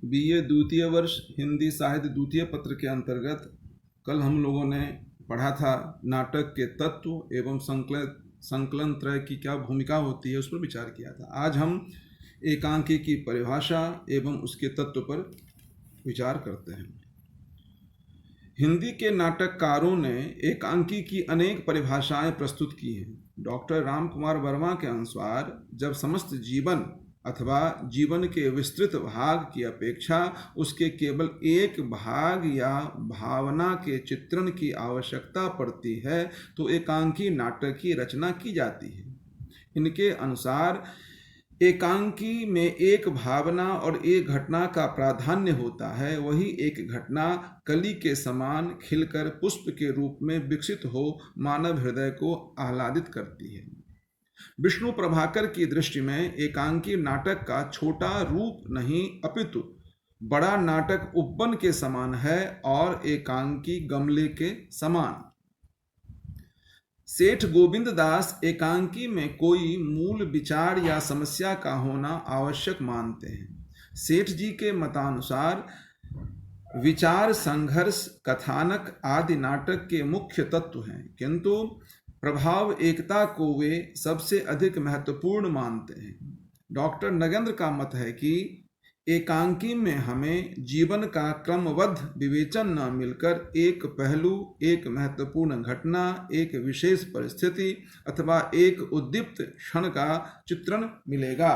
BA द्वितीय वर्ष हिंदी साहित्य द्वितीय पत्र के अंतर्गत कल हम लोगों ने पढ़ा था नाटक के तत्व एवं संकलन त्रय की क्या भूमिका होती है, उस पर विचार किया था। आज हम एकांकी की परिभाषा एवं उसके तत्व पर विचार करते हैं। हिंदी के नाटककारों ने एकांकी की अनेक परिभाषाएं प्रस्तुत की हैं। डॉक्टर रामकुमार वर्मा के अनुसार जब समस्त जीवन अथवा जीवन के विस्तृत भाग की अपेक्षा उसके केवल एक भाग या भावना के चित्रण की आवश्यकता पड़ती है तो एकांकी नाटक की रचना की जाती है। इनके अनुसार एकांकी में एक भावना और एक घटना का प्राधान्य होता है। वही एक घटना कली के समान खिलकर पुष्प के रूप में विकसित हो मानव हृदय को आह्लादित करती है। विष्णु प्रभाकर की दृष्टि में एकांकी नाटक का छोटा रूप नहीं अपितु बड़ा नाटक उपवन के समान है और एकांकी गमले के समान। सेठ गोविंद दास एकांकी में कोई मूल विचार या समस्या का होना आवश्यक मानते हैं। सेठ जी के मतानुसार विचार, संघर्ष, कथानक आदि नाटक के मुख्य तत्व हैं, किंतु प्रभाव एकता को वे सबसे अधिक महत्वपूर्ण मानते हैं। डॉक्टर नगेंद्र का मत है कि एकांकी में हमें जीवन का क्रमबद्ध विवेचन न मिलकर एक पहलू, एक महत्वपूर्ण घटना, एक विशेष परिस्थिति अथवा एक उद्दीप्त क्षण का चित्रण मिलेगा।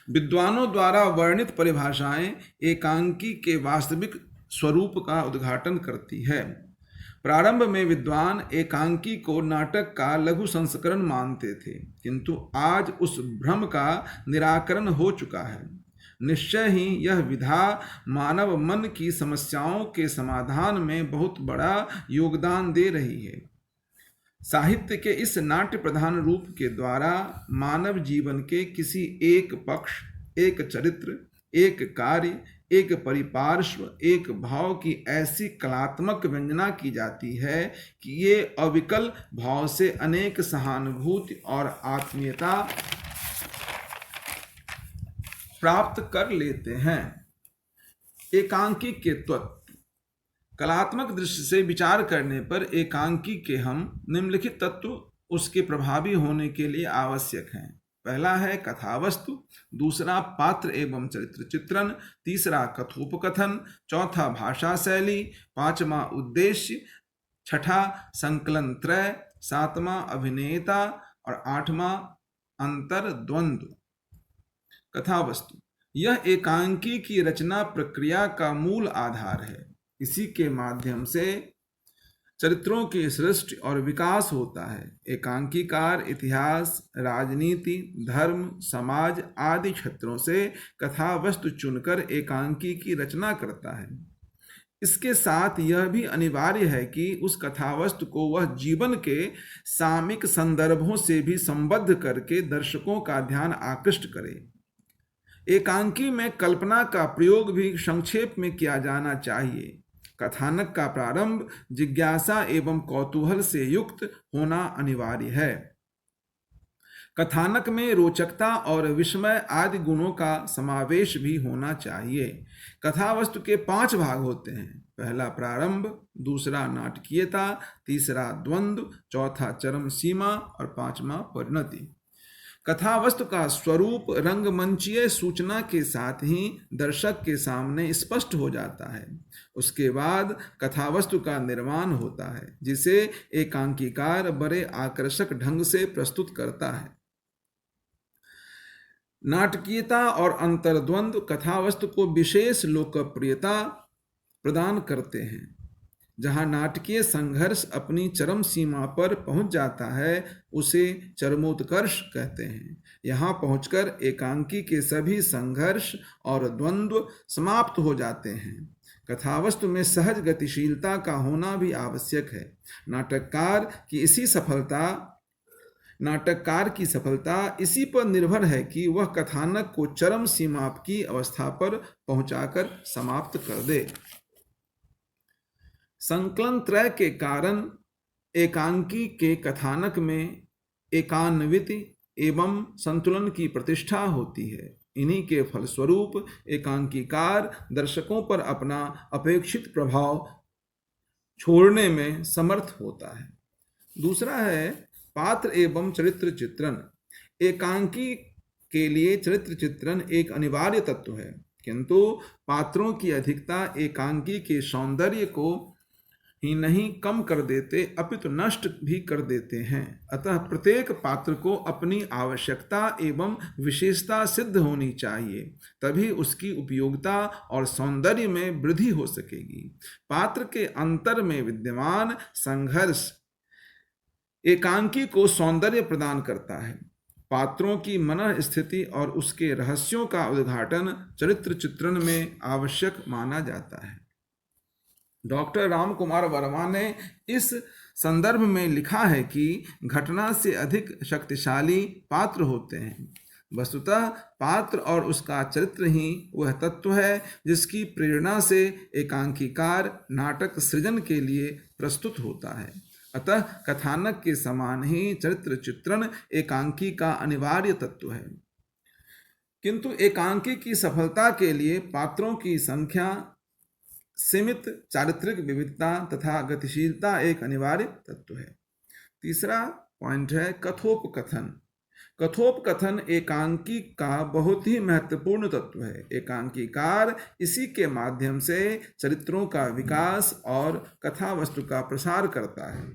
विद्वानों द्वारा वर्णित परिभाषाएं एकांकी के वास्तविक स्वरूप का उद्घाटन करती है। प्रारंभ में विद्वान एकांकी को नाटक का लघु संस्करण मानते थे, किंतु आज उस भ्रम का निराकरण हो चुका है। निश्चय ही यह विधा मानव मन की समस्याओं के समाधान में बहुत बड़ा योगदान दे रही है। साहित्य के इस नाट्य प्रधान रूप के द्वारा मानव जीवन के किसी एक पक्ष, एक चरित्र, एक कार्य, एक परिपार्श्व, एक भाव की ऐसी कलात्मक व्यंजना की जाती है कि ये अविकल भाव से अनेक सहानुभूति और आत्मीयता प्राप्त कर लेते हैं। एकांकी के तत्व। कलात्मक दृष्टि से विचार करने पर एकांकी के हम निम्नलिखित तत्व उसके प्रभावी होने के लिए आवश्यक हैं। पहला है कथावस्तु, दूसरा पात्र एवं चरित्र चित्रण, तीसरा कथोपकथन, चौथा भाषा शैली, पांचवा उद्देश्य, छठा संकलन त्रय, सातवां अभिनेता और आठवां अंतर्द्वंद्व। कथावस्तु यह एकांकी की रचना प्रक्रिया का मूल आधार है। इसी के माध्यम से चरित्रों की सृष्टि और विकास होता है। एकांकीकार इतिहास, राजनीति, धर्म, समाज आदि क्षेत्रों से कथावस्तु चुनकर एकांकी की रचना करता है। इसके साथ यह भी अनिवार्य है कि उस कथावस्तु को वह जीवन के सामयिक संदर्भों से भी संबद्ध करके दर्शकों का ध्यान आकृष्ट करे। एकांकी में कल्पना का प्रयोग भी संक्षेप में किया जाना चाहिए। कथानक का प्रारंभ जिज्ञासा एवं कौतूहल से युक्त होना अनिवार्य है। कथानक में रोचकता और विस्मय आदि गुणों का समावेश भी होना चाहिए। कथावस्तु के 5 भाग होते हैं। पहला प्रारंभ, दूसरा नाटकीयता, तीसरा द्वंद्व, चौथा चरम सीमा और पांचवा परिणति। कथावस्तु का स्वरूप रंगमंचीय सूचना के साथ ही दर्शक के सामने स्पष्ट हो जाता है। उसके बाद कथावस्तु का निर्माण होता है, जिसे एकांकीकार बड़े आकर्षक ढंग से प्रस्तुत करता है। नाटकीयता और अंतर्द्वंद्व कथावस्तु को विशेष लोकप्रियता प्रदान करते हैं। जहाँ नाटकीय संघर्ष अपनी चरम सीमा पर पहुंच जाता है, उसे चरमोत्कर्ष कहते हैं। यहाँ पहुंचकर एकांकी के सभी संघर्ष और द्वंद्व समाप्त हो जाते हैं। कथावस्तु में सहज गतिशीलता का होना भी आवश्यक है। नाटककार की सफलता इसी पर निर्भर है कि वह कथानक को चरम सीमा की अवस्था पर पहुंचाकर समाप्त कर दे। संकलन त्रय के कारण एकांकी के कथानक में एकान्विति एवं संतुलन की प्रतिष्ठा होती है। इन्हीं के फलस्वरूप एकांकीकार दर्शकों पर अपना अपेक्षित प्रभाव छोड़ने में समर्थ होता है। दूसरा है पात्र एवं चरित्र चित्रण। एकांकी के लिए चरित्र चित्रण एक अनिवार्य तत्व है, किंतु पात्रों की अधिकता एकांकी के सौंदर्य को ही नहीं कम कर देते अपितु नष्ट भी कर देते हैं। अतः प्रत्येक पात्र को अपनी आवश्यकता एवं विशेषता सिद्ध होनी चाहिए, तभी उसकी उपयोगिता और सौंदर्य में वृद्धि हो सकेगी। पात्र के अंतर में विद्यमान संघर्ष एकांकी को सौंदर्य प्रदान करता है। पात्रों की मनः स्थिति और उसके रहस्यों का उद्घाटन चरित्र चित्रण में आवश्यक माना जाता है। डॉक्टर राम कुमार वर्मा ने इस संदर्भ में लिखा है कि घटना से अधिक शक्तिशाली पात्र होते हैं। वस्तुतः पात्र और उसका चरित्र ही वह तत्व है जिसकी प्रेरणा से एकांकीकार नाटक सृजन के लिए प्रस्तुत होता है। अतः कथानक के समान ही चरित्र चित्रण एकांकी का अनिवार्य तत्व है। किंतु एकांकी की सफलता के लिए पात्रों की संख्या, सीमित चारित्रिक विविधता तथा गतिशीलता एक अनिवार्य तत्व है। तीसरा पॉइंट है कथोपकथन। कथोपकथन एकांकी का बहुत ही महत्वपूर्ण तत्व है। एकांकीकार इसी के माध्यम से चरित्रों का विकास और कथा वस्तु का प्रसार करता है।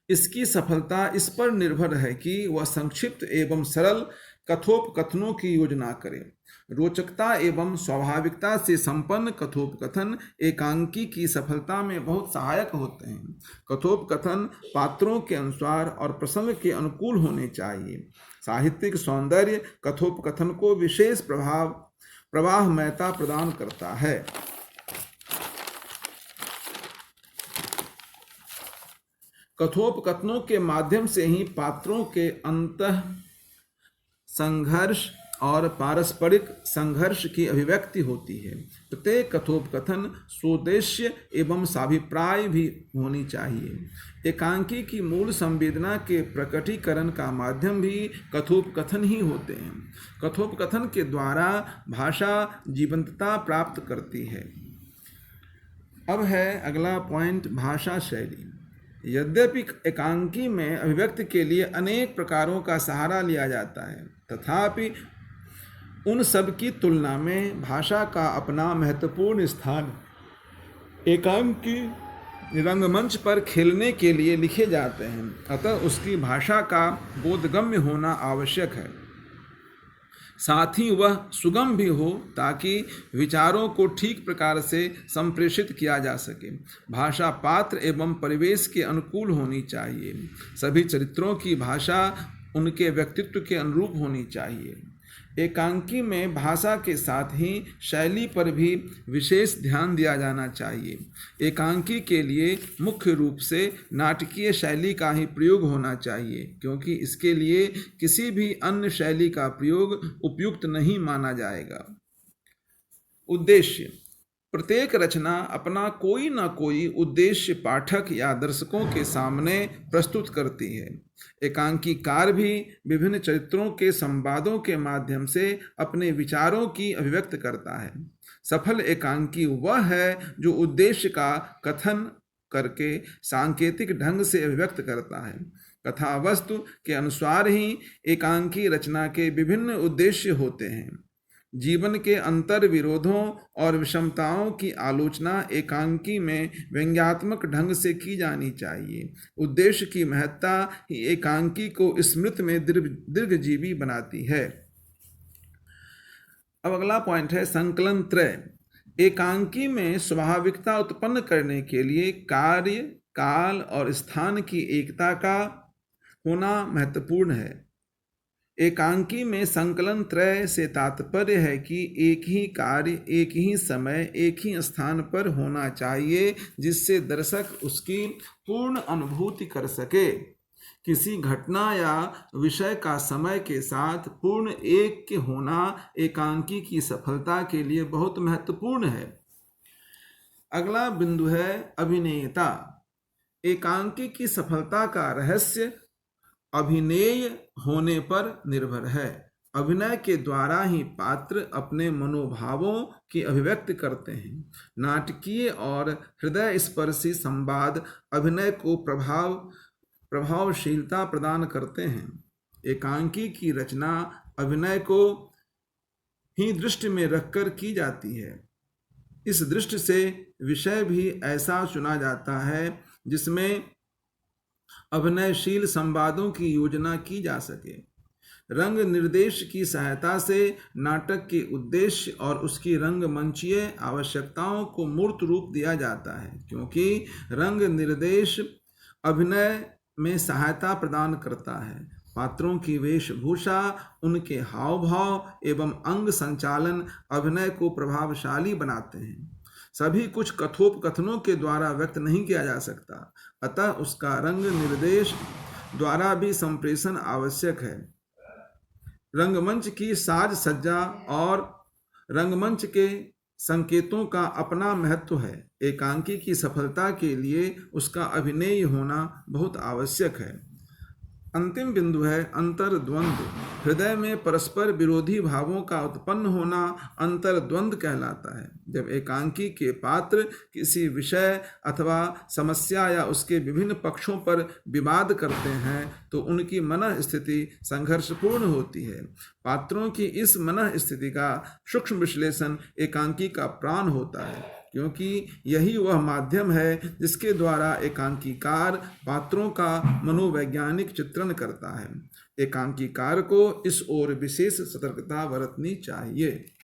इसकी सफलता इस पर निर्भर है कि वह संक्षिप्त एवं सरल कथोपकथनों की योजना करे। रोचकता एवं स्वाभाविकता से संपन्न कथोपकथन एकांकी की सफलता में बहुत सहायक होते हैं। कथोपकथन पात्रों के अनुसार और प्रसंग के अनुकूल होने चाहिए। साहित्यिक सौंदर्य कथोपकथन को विशेष प्रवाहमयता प्रदान करता है। कथोपकथनों के माध्यम से ही पात्रों के अंतः संघर्ष और पारस्परिक संघर्ष की अभिव्यक्ति होती है। प्रत्येक कथोपकथन स्वोद्देश्य एवं साभिप्राय भी होनी चाहिए। एकांकी की मूल संवेदना के प्रकटीकरण का माध्यम भी कथोपकथन ही होते हैं। कथोपकथन के द्वारा भाषा जीवंतता प्राप्त करती है। अब है अगला पॉइंट, भाषा शैली। यद्यपि एकांकी में अभिव्यक्ति के लिए अनेक प्रकारों का सहारा लिया जाता है, तथापि उन सब की तुलना में भाषा का अपना महत्वपूर्ण स्थान। एकांकी रंगमंच पर खेलने के लिए लिखे जाते हैं, अतः उसकी भाषा का बोधगम्य होना आवश्यक है। साथ ही वह सुगम भी हो ताकि विचारों को ठीक प्रकार से संप्रेषित किया जा सके। भाषा पात्र एवं परिवेश के अनुकूल होनी चाहिए। सभी चरित्रों की भाषा उनके व्यक्तित्व के अनुरूप होनी चाहिए। एकांकी में भाषा के साथ ही शैली पर भी विशेष ध्यान दिया जाना चाहिए। एकांकी के लिए मुख्य रूप से नाटकीय शैली का ही प्रयोग होना चाहिए, क्योंकि इसके लिए किसी भी अन्य शैली का प्रयोग उपयुक्त नहीं माना जाएगा। उद्देश्य। प्रत्येक रचना अपना कोई न कोई उद्देश्य पाठक या दर्शकों के सामने प्रस्तुत करती है। एकांकीकार भी विभिन्न चरित्रों के संवादों के माध्यम से अपने विचारों की अभिव्यक्त करता है। सफल एकांकी वह है जो उद्देश्य का कथन करके सांकेतिक ढंग से अभिव्यक्त करता है। कथा वस्तु के अनुसार ही एकांकी रचना के विभिन्न उद्देश्य होते हैं। जीवन के अंतर विरोधों और विषमताओं की आलोचना एकांकी में व्यंग्यात्मक ढंग से की जानी चाहिए। उद्देश्य की महत्ता ही एकांकी को स्मृति में दीर्घजीवी बनाती है। अब अगला पॉइंट है संकलन त्रय। एकांकी में स्वाभाविकता उत्पन्न करने के लिए कार्य, काल और स्थान की एकता का होना महत्वपूर्ण है। एकांकी में संकलन त्रय से तात्पर्य है कि एक ही कार्य, एक ही समय, एक ही स्थान पर होना चाहिए, जिससे दर्शक उसकी पूर्ण अनुभूति कर सके। किसी घटना या विषय का समय के साथ पूर्ण ऐक्य होना एकांकी की सफलता के लिए बहुत महत्वपूर्ण है। अगला बिंदु है अभिनेता। एकांकी की सफलता का रहस्य अभिनेय होने पर निर्भर है। अभिनय के द्वारा ही पात्र अपने मनोभावों की अभिव्यक्ति करते हैं। नाटकीय और हृदय स्पर्शी संवाद अभिनय को प्रभावशीलता प्रदान करते हैं। एकांकी की रचना अभिनय को ही दृष्टि में रखकर की जाती है। इस दृष्टि से विषय भी ऐसा चुना जाता है जिसमें अभिनयशील संवादों की योजना की जा सके। रंग निर्देश की सहायता से नाटक के उद्देश्य और उसकी रंगमंचीय आवश्यकताओं को मूर्त रूप दिया जाता है, क्योंकि रंग निर्देश अभिनय में सहायता प्रदान करता है। पात्रों की वेशभूषा, उनके हाव भाव एवं अंग संचालन अभिनय को प्रभावशाली बनाते हैं। सभी कुछ कथोपकथनों के द्वारा व्यक्त नहीं किया जा सकता, अतः उसका रंग निर्देश द्वारा भी संप्रेषण आवश्यक है। रंगमंच की साज सज्जा और रंगमंच के संकेतों का अपना महत्व है। एकांकी की सफलता के लिए उसका अभिनय होना बहुत आवश्यक है। अंतिम बिंदु है अंतर्द्वंद्व। हृदय में परस्पर विरोधी भावों का उत्पन्न होना अंतर्द्वंद्व कहलाता है। जब एकांकी के पात्र किसी विषय अथवा समस्या या उसके विभिन्न पक्षों पर विवाद करते हैं तो उनकी मन स्थिति संघर्षपूर्ण होती है। पात्रों की इस मन स्थिति का सूक्ष्म विश्लेषण एकांकी का प्राण होता है, क्योंकि यही वह माध्यम है जिसके द्वारा एकांकीकार पात्रों का मनोवैज्ञानिक चित्रण करता है। एकांकीकार को इस ओर विशेष सतर्कता बरतनी चाहिए।